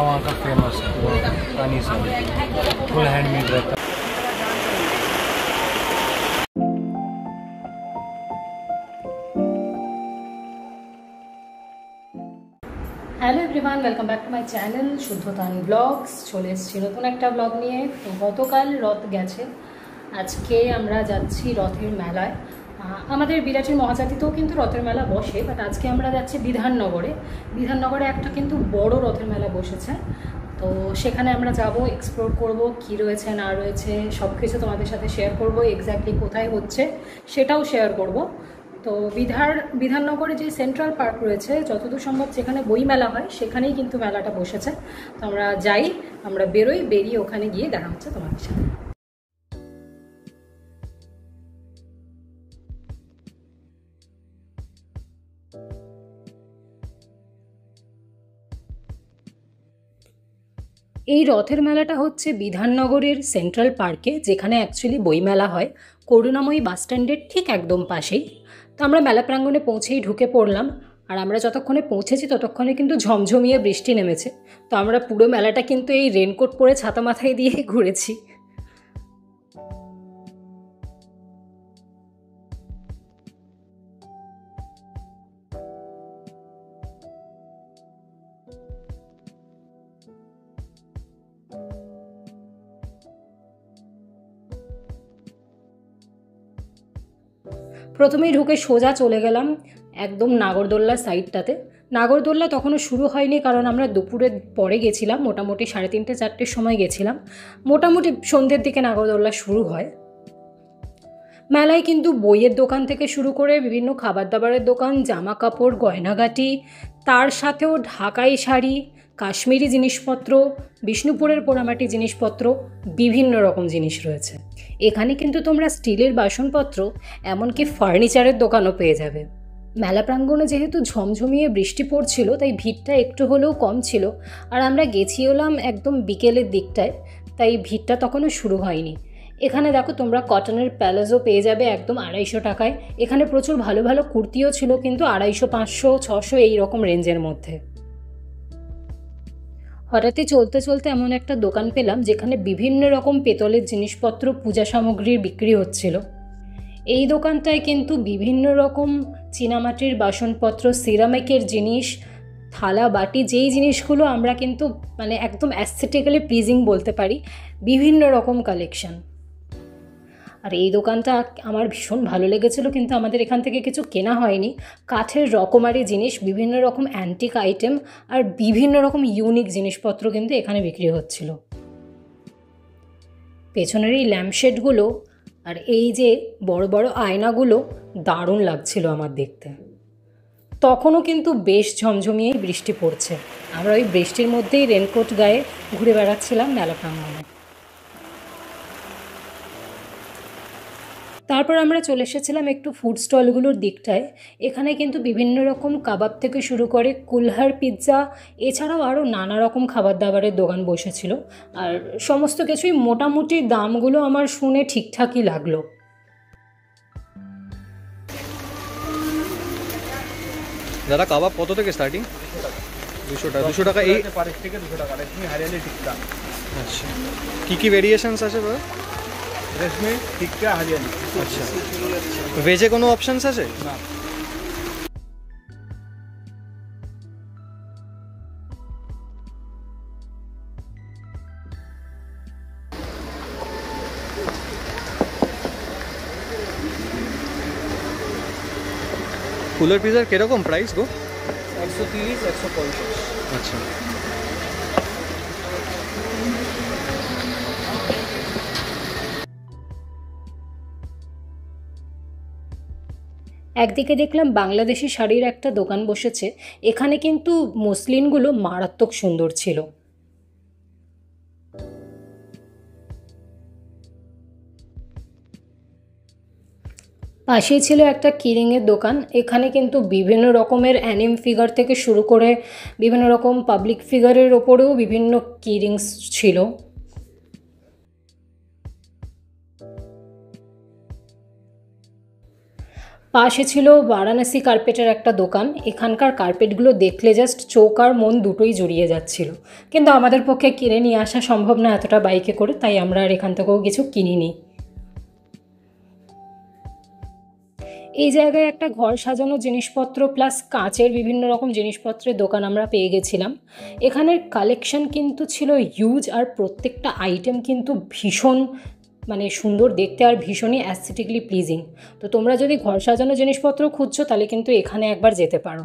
वहाँ का फेमस पानी सब फुल हैंडमेड रहता है। Hello everyone, welcome back to my channel Shuddhatani blogs. চলে এসেছি নতুন একটা ব্লগ নিয়ে। তো গতকাল রথ গেছে, আজকে আমরা যাচ্ছি রথের মেলায়। আমাদের বিরাটের মহাজাতিতেও কিন্তু রথের মেলা বসে, বাট আজকে আমরা যাচ্ছি বিধাননগরে। বিধাননগরে একটা কিন্তু বড় রথের মেলা বসেছে, তো সেখানে আমরা যাব, এক্সপ্লোর করব, কি রয়েছে না রয়েছে সব কিছু তোমাদের সাথে শেয়ার করব। এক্স্যাক্টলি কোথায় হচ্ছে সেটাও শেয়ার করব। তো বিধাননগরে যে সেন্ট্রাল পার্ক রয়েছে, যতদূর সম্ভব যেখানে বই মেলা হয় সেখানেই কিন্তু মেলাটা বসেছে। তো আমরা যাই, আমরা বেরিয়ে ওখানে গিয়ে দেখা হচ্ছে তোমাদের সাথে। এই রথের মেলাটা হচ্ছে বিধাননগরের সেন্ট্রাল পার্কে, যেখানে অ্যাকচুয়ালি বইমেলা হয়, করুণাময়ী বাসস্ট্যান্ডের ঠিক একদম পাশেই। তো আমরা মেলা প্রাঙ্গণে পৌঁছেই ঢুকে পড়লাম, আর আমরা যতক্ষণে পৌঁছেছি ততক্ষণে কিন্তু ঝমঝমিয়ে বৃষ্টি নেমেছে। তো আমরা পুরো মেলাটা কিন্তু এই রেনকোট পরে ছাতা মাথায় দিয়ে ঘুরেছি। প্রথমেই ঢুকে সোজা চলে গেলাম একদম নাগরদোল্লার সাইডটাতে। নাগরদোল্লা তখনও শুরু হয়নি, কারণ আমরা দুপুরের পরে গেছিলাম, মোটামুটি 3:30-4টের সময় গেছিলাম। মোটামুটি সন্ধ্যের দিকে নাগরদোল্লা শুরু হয়। মেলায় কিন্তু বইয়ের দোকান থেকে শুরু করে বিভিন্ন খাবার দাবারের দোকান, জামা কাপড়, গয়নাগাটি, তার সাথেও ঢাকাই শাড়ি, কাশ্মীরি জিনিসপত্র, বিষ্ণুপুরের পোড়ামাটি জিনিসপত্র, বিভিন্ন রকম জিনিস রয়েছে। এখানে কিন্তু তোমরা স্টিলের বাসনপত্র, এমনকি ফার্নিচারের দোকানও পেয়ে যাবে। মেলা প্রাঙ্গণে যেহেতু ঝমঝমিয়ে বৃষ্টি পড়ছিল, তাই ভিড়টা একটু হলেও কম ছিল। আর আমরা গেছি হলাম একদম বিকেলের দিকটায়, তাই ভিড়টা তখনও শুরু হয়নি। এখানে দেখো তোমরা কটনের প্যালাজো পেয়ে যাবে একদম 250 টাকায়। এখানে প্রচুর ভালো ভালো কুর্তিও ছিল, কিন্তু 250, 500, 600 এই রকম রেঞ্জের মধ্যে। হঠাৎই চলতে চলতে এমন একটা দোকান পেলাম যেখানে বিভিন্ন রকম পেতলের জিনিসপত্র, পূজা সামগ্রীর বিক্রি হচ্ছিল। এই দোকানটায় কিন্তু বিভিন্ন রকম চীনামাটির বাসনপত্র, সিরামিকের জিনিস, থালা বাটি, যেই জিনিসগুলো আমরা কিন্তু মানে একদম অ্যাস্থেটিক্যালি প্লিজিং বলতে পারি, বিভিন্ন রকম কালেকশন। আর এই দোকানটা আমার ভীষণ ভালো লেগেছিলো, কিন্তু আমাদের এখান থেকে কিছু কেনা হয়নি। কাঠের রকমারি জিনিস, বিভিন্ন রকম অ্যান্টিক আইটেম আর বিভিন্ন রকম ইউনিক জিনিসপত্র কিন্তু এখানে বিক্রি হচ্ছিল। পেছনের এই ল্যাম্পশেডগুলো আর এই যে বড় বড় আয়নাগুলো দারুণ লাগছিল আমার দেখতে। তখনও কিন্তু বেশ ঝমঝমিয়েই বৃষ্টি পড়ছে। আমরা ওই বৃষ্টির মধ্যেই রেনকোট গায়ে ঘুরে বেড়াচ্ছিলাম মেলা প্রাঙ্গণে। তারপর আমরা চলে এসেছিলাম একটু ফুড স্টলগুলোর দিকটায়। এখানে কিন্তু বিভিন্ন রকম কাবাব থেকে শুরু করে কুলহার পিৎজা, এছাড়াও আরও নানা রকম খাবার দাবারের দোকান বসেছিল। আর সমস্ত কিছুই মোটামুটি দামগুলো আমার শুনে ঠিকঠাকই লাগলো। দাদা কাবাব কত থেকে স্টার্টিং? 200 টাকা। 200 টাকা এই পারিস থেকে 200 টাকা রেশমি হরিয়ালি টিক্কা। আচ্ছা, কি ভেরিয়েশনস আছে দাদা? রেশমি টিক্কা হরিয়ালি। আচ্ছা, ভেজে কোনো অপশনস আছে? না। কুলার পিজার কিরকম প্রাইস গো? 130, 150। আচ্ছা, একদিকে দেখলাম বাংলাদেশি শাড়ির একটা দোকান বসেছে। এখানে কিন্তু মসলিনগুলো মারাত্মক সুন্দর ছিল। পাশেই ছিল একটা কিরিংয়ের দোকান। এখানে কিন্তু বিভিন্ন রকমের অ্যানিম ফিগার থেকে শুরু করে বিভিন্ন রকম পাবলিক ফিগারের ওপরেও বিভিন্ন কিরিংস ছিল। পাশে ছিল বারাণসী কার্পেটের একটা দোকান। এখানকার কার্পেটগুলো দেখলে জাস্ট চোখ আর মন দুটোই জুড়িয়ে যাচ্ছিল, কিন্তু আমাদের পক্ষে কিনে নিয়ে আসা সম্ভব না এতটা বাইকে করে, তাই আমরা আর এখান থেকেও কিছু কিনিনি। এই জায়গায় একটা ঘর সাজানো জিনিসপত্র প্লাস কাঁচের বিভিন্ন রকম জিনিসপত্রের দোকান আমরা পেয়ে গেছিলাম। এখানের কালেকশন কিন্তু ছিল হিউজ, আর প্রত্যেকটা আইটেম কিন্তু ভীষণ মানে সুন্দর দেখতে আর ভীষণই অ্যাস্থেটিকলি প্লিজিং। তো তোমরা যদি ঘর সাজানো জিনিসপত্র খুঁজছো তাহলে কিন্তু এখানে একবার যেতে পারো।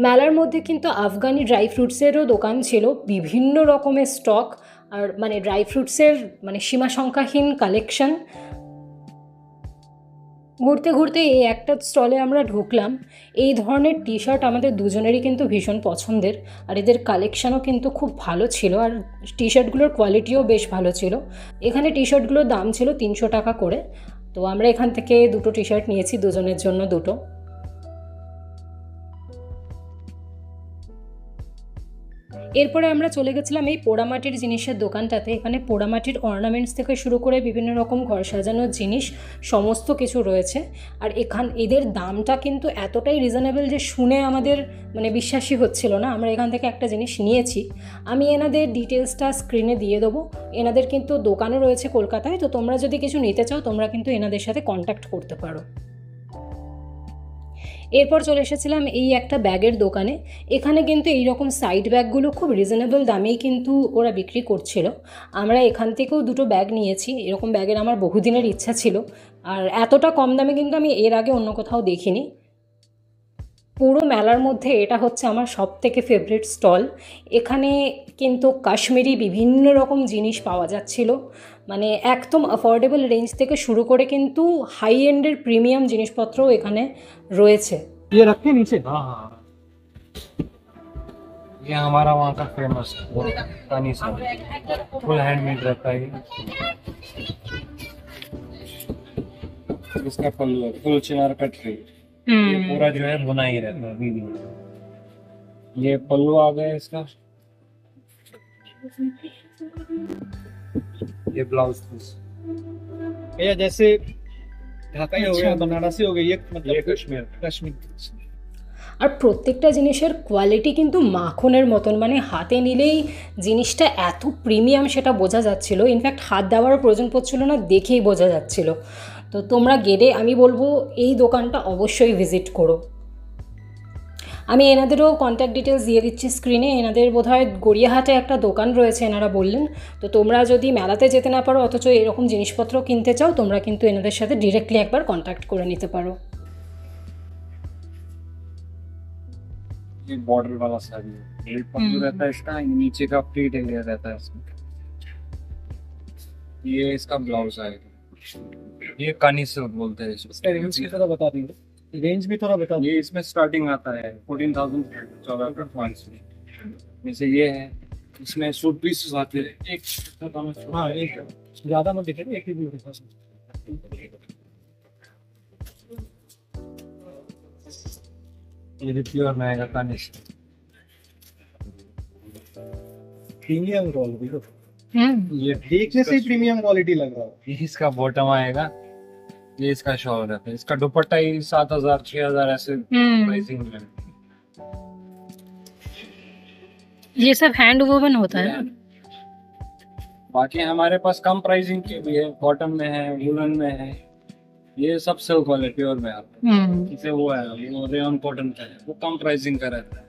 মেলার মধ্যে কিন্তু আফগানি ড্রাই ফ্রুটসেরও দোকান ছিল, বিভিন্ন রকমের স্টক আর মানে ড্রাই ফ্রুটসের মানে সীমা সংখ্যাহীন কালেকশন। ঘুরতে ঘুরতে এই একটা স্টলে আমরা ঢুকলাম। এই ধরনের টি শার্ট আমাদের দুজনেরই কিন্তু ভীষণ পছন্দের, আর এদের কালেকশানও কিন্তু খুব ভালো ছিল, আর টি শার্টগুলোর কোয়ালিটিও বেশ ভালো ছিল। এখানে টি শার্টগুলোর দাম ছিল 300 টাকা করে। তো আমরা এখান থেকে দুটো টি শার্ট নিয়েছি, দুজনের জন্য দুটো। এরপরে আমরা চলে গেছিলাম এই পোড়ামাটির জিনিসের দোকানটাতে। এখানে পোড়ামাটির অর্নামেন্টস থেকে শুরু করে বিভিন্ন রকম ঘর সাজানোর জিনিস সমস্ত কিছু রয়েছে। আর এদের দামটা কিন্তু এতটাই রিজনেবল যে শুনে আমাদের মানে বিশ্বাসই হচ্ছিল না। আমরা এখান থেকে একটা জিনিস নিয়েছি। আমি এনাদের ডিটেলসটা স্ক্রিনে দিয়ে দেবো। এনাদের কিন্তু দোকানও রয়েছে কলকাতায়, তো তোমরা যদি কিছু নিতে চাও তোমরা কিন্তু এনাদের সাথে কন্ট্যাক্ট করতে পারো। এরপর চলে এসেছিলাম এই একটা ব্যাগের দোকানে। এখানে কিন্তু এইরকম সাইড ব্যাগগুলো খুব রিজনেবল দামেই কিন্তু ওরা বিক্রি করছিল। আমরা এখান থেকেও দুটো ব্যাগ নিয়েছি। এরকম ব্যাগের আমার বহুদিনের ইচ্ছা ছিল, আর এতটা কম দামে কিন্তু আমি এর আগে অন্য কোথাও দেখিনি। পুরো মেলার মধ্যে এটা হচ্ছে আমার সবথেকে ফেভারিট স্টল। এখানে কিন্তু কাশ্মীরি বিভিন্ন রকম জিনিস পাওয়া যাচ্ছিল, মানে একদম অ্যাফোর্ডেবল রেঞ্জ থেকে শুরু করে কিন্তু হাই এন্ডের প্রিমিয়াম জিনিসপত্রও এখানে রয়েছে। ये रखे नीचे। हाँ हाँ, ये हमारा वहाँ का फेमस कानी सा फुल हैंडमेड रहता है। इसका पल्लू है फुल चिनार का ट्री। ये पूरा जो है बुना ही रहता है दीदी। ये पल्लू आ गया इसका। ये ब्लाउज पीस, ये जैसे ढाका हो गया, बनारसी हो गई, ये ये मतलब कश्मीर। कश्मीर। আর প্রত্যেকটা জিনিসের কোয়ালিটি কিন্তু মাখনের মতন, মানে হাতে নিলেই জিনিসটা এত প্রিমিয়াম সেটা বোঝা যাচ্ছিল। ইনফ্যাক্ট হাত দেওয়ারও প্রয়োজন পড়ছিল না, দেখেই বোঝা যাচ্ছিল। তো তোমরা গেলে আমি বলবো এই দোকানটা অবশ্যই ভিজিট করো। আমি এনাদেরও কন্ট্যাক্ট ডিটেলস দিয়ে দিচ্ছি স্ক্রিনে। এনাদের বোধহয় গড়িয়াহাটে একটা দোকান রয়েছে এনারা বললেন। তো তোমরা যদি মেলাতে যেতে না পারো অথচ এরকম জিনিসপত্র কিনতে চাও, তোমরা কিন্তু এনাদের সাথে ডিরেক্টলি একবার কন্ট্যাক্ট করে নিতে পারো। ये बॉर्डर वाला साड़ी है। ये पल्लू रहता है इसका, नीचे का प्लीट एरिया रहता है इसमें। ये इसका ब्लाउज आएगा। ये कानी सिल्क बोलते हैं इसको। इसका रेंज की थोड़ा बता दीजिए, रेंज भी थोड़ा बता दीजिए। ये इसमें स्टार्टिंग आता है 14,000 14,500 से। जैसे ये है, इसमें सूट पीस आते हैं। एक हाँ, एक ज्यादा मत दिखे, एक ही भी दिखा। ये भी प्योर में आएगा कानी सिल्क। प्रीमियम क्वालिटी, ये देखने से ही प्रीमियम क्वालिटी लग रहा है। ये इसका बॉटम आएगा। ये इसका शॉल रहता है। इसका दुपट्टा ही 7,000 6,000 ऐसे प्राइसिंग में। ये सब हैंड वोवन होता है। बाकी हमारे पास कम प्राइसिंग के भी है, कॉटन में है, वुलन में है। ये सब सिल्क वाले प्योर में आते हैं। जैसे वो है, वो रेयन कॉटन का है, वो कम प्राइसिंग का रहता है।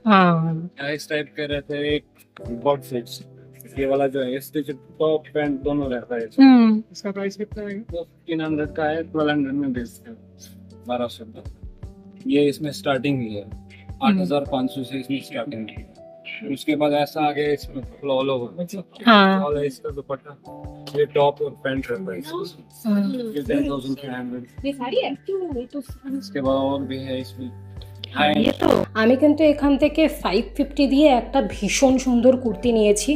या इस टाइप के रहते हैं। एक बॉट फिट्स, ये वाला जो है स्टिच टॉप पैंट दोनों रहता है। इसका प्राइस कितना है? 1500 का है, 1200 में बेचते हैं, 1200 का। ये इसमें स्टार्टिंग ही है 8,500 से इसमें स्टार्टिंग है। उसके बाद ऐसा आगे इसमें फ्लॉल होगा। फ्लॉल है इसका दुपट्टा। ये टॉप और पैंट रहता है इसमें। ये 10,500। इसके बाद और भी है इसमें। আমি কিন্তু এখান থেকে 550 দিয়ে একটা ভীষণ সুন্দর কুর্তি নিয়েছি,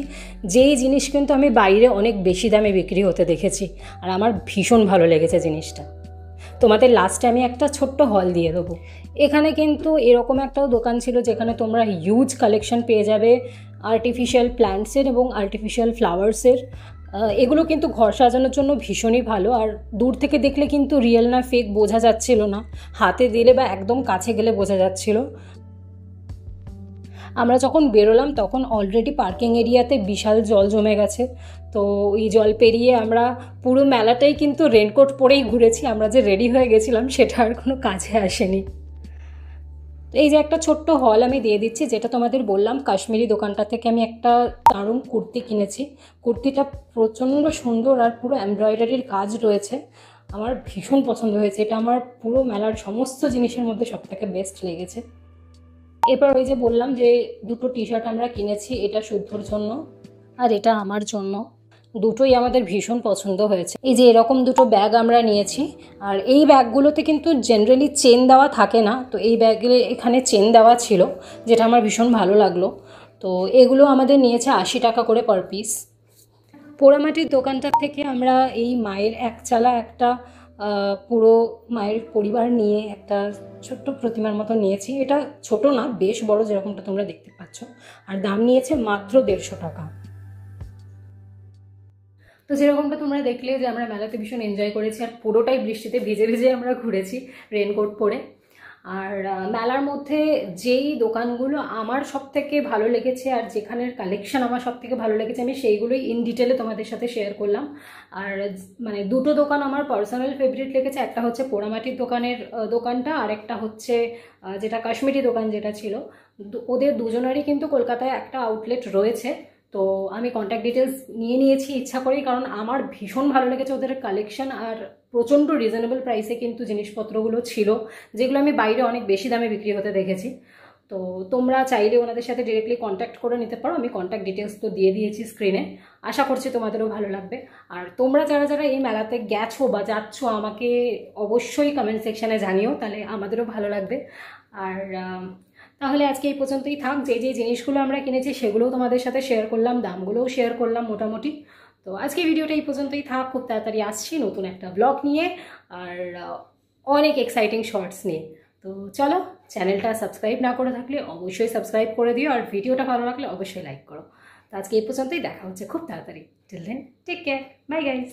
যেই জিনিস কিন্তু আমি বাইরে অনেক বেশি দামে বিক্রি হতে দেখেছি, আর আমার ভীষণ ভালো লেগেছে জিনিসটা। তোমাদের লাস্টে আমি একটা ছোট্ট হল দিয়ে দেবো। এখানে কিন্তু এরকম একটাও দোকান ছিল যেখানে তোমরা হিউজ কালেকশন পেয়ে যাবে আর্টিফিশিয়াল প্ল্যান্টসের এবং আর্টিফিশিয়াল ফ্লাওয়ার্সের। এগুলো কিন্তু ঘর সাজানোর জন্য ভীষণই ভালো, আর দূর থেকে দেখলে কিন্তু রিয়েল না ফেক বোঝা যাচ্ছিল না, হাতে দিলে বা একদম কাছে গেলে বোঝা যাচ্ছিল। আমরা যখন বেরোলাম তখন অলরেডি পার্কিং এরিয়াতে বিশাল জল জমে গেছে। তো এই জল পেরিয়ে আমরা পুরো মেলাটাই কিন্তু রেনকোট পরেই ঘুরেছি, আমরা যে রেডি হয়ে গেছিলাম সেটা আর কোনো কাজে আসেনি। এই যে একটা ছোট্ট হল আমি দিয়ে দিচ্ছি, যেটা তোমাদের বললাম কাশ্মীরি দোকানটা থেকে আমি একটা দারুণ কুর্তি কিনেছি। কুর্তিটা প্রচণ্ড সুন্দর আর পুরো এমব্রয়ডারির কাজ রয়েছে, আমার ভীষণ পছন্দ হয়েছে। এটা আমার পুরো মেলার সমস্ত জিনিসের মধ্যে সবথেকে বেস্ট লেগেছে। এরপর ওই যে বললাম যে দুটো টি শার্ট আমরা কিনেছি, এটা শুদ্ধর জন্য আর এটা আমার জন্য, দুটোই আমাদের ভীষণ পছন্দ হয়েছে। এই যে এরকম দুটো ব্যাগ আমরা নিয়েছি, আর এই ব্যাগগুলোতে কিন্তু জেনারেলি চেন দেওয়া থাকে না, তো এই ব্যাগে এখানে চেন দেওয়া ছিল, যেটা আমার ভীষণ ভালো লাগলো। তো এগুলো আমাদের নিয়েছে 80 টাকা করে পার পিস। পোড়ামাটির দোকানটা থেকে আমরা এই মায়ের একচালা একটা পুরো মায়ের পরিবার নিয়ে একটা ছোট্ট প্রতিমার মতো নিয়েছি। এটা ছোট না, বেশ বড়, যেরকমটা তোমরা দেখতে পাচ্ছ, আর দাম নিয়েছে মাত্র 150 টাকা। তো যেরকমটা তোমরা দেখলে যে আমরা মেলাতে ভীষণ এনজয় করেছি, আর পুরোটাই বৃষ্টিতে ভিজে ভিজে আমরা ঘুরেছি রেনকোট পরে। আর মেলার মধ্যে যেই দোকানগুলো আমার সব থেকে ভালো লেগেছে আর যেখানের কালেকশন আমার সব থেকে ভালো লেগেছে, আমি সেইগুলোই ইন ডিটেলে তোমাদের সাথে শেয়ার করলাম। আর মানে দুটো দোকান আমার পার্সোনাল ফেভারিট লেগেছে, একটা হচ্ছে পোড়ামাটির দোকানটা, আর একটা হচ্ছে যেটা কাশ্মীরি দোকান যেটা ছিল। ওদের দুজনেরই কিন্তু কলকাতায় একটা আউটলেট রয়েছে, তো আমি কন্ট্যাক্ট ডিটেলস নিয়ে নিয়েছি ইচ্ছা করেই, কারণ আমার ভীষণ ভালো লেগেছে ওদের কালেকশন, আর প্রচণ্ড রিজনেবল প্রাইসে কিন্তু জিনিসপত্রগুলো ছিল, যেগুলো আমি বাইরে অনেক বেশি দামে বিক্রি হতে দেখেছি। তো তোমরা চাইলে ওনাদের সাথে ডিরেক্টলি কন্ট্যাক্ট করে নিতে পারো, আমি কন্ট্যাক্ট ডিটেলস তো দিয়ে দিয়েছি স্ক্রিনে। আশা করছি তোমাদেরও ভালো লাগবে। আর তোমরা যারা যারা এই মেলাতে গেছো বা যাচ্ছ আমাকে অবশ্যই কমেন্ট সেকশানে জানিও, তাহলে আমাদেরও ভালো লাগবে। আর তাহলে আজকে এই পর্যন্তই থাক। যে যে জিনিসগুলো আমরা কিনেছি সেগুলোও তোমাদের সাথে শেয়ার করলাম, দামগুলোও শেয়ার করলাম মোটামুটি। তো আজকে ভিডিওটা এই পর্যন্তই থাক, খুব তাড়াতাড়ি আসছি নতুন একটা ব্লগ নিয়ে আর অনেক এক্সাইটিং শর্টস নিয়ে। তো চলো, চ্যানেলটা সাবস্ক্রাইব না করে থাকলে অবশ্যই সাবস্ক্রাইব করে দিও, আর ভিডিওটা ভালো লাগলে অবশ্যই লাইক করো। তো আজকে এই পর্যন্তই, দেখা হচ্ছে খুব তাড়াতাড়ি। Till then take care, bye guys.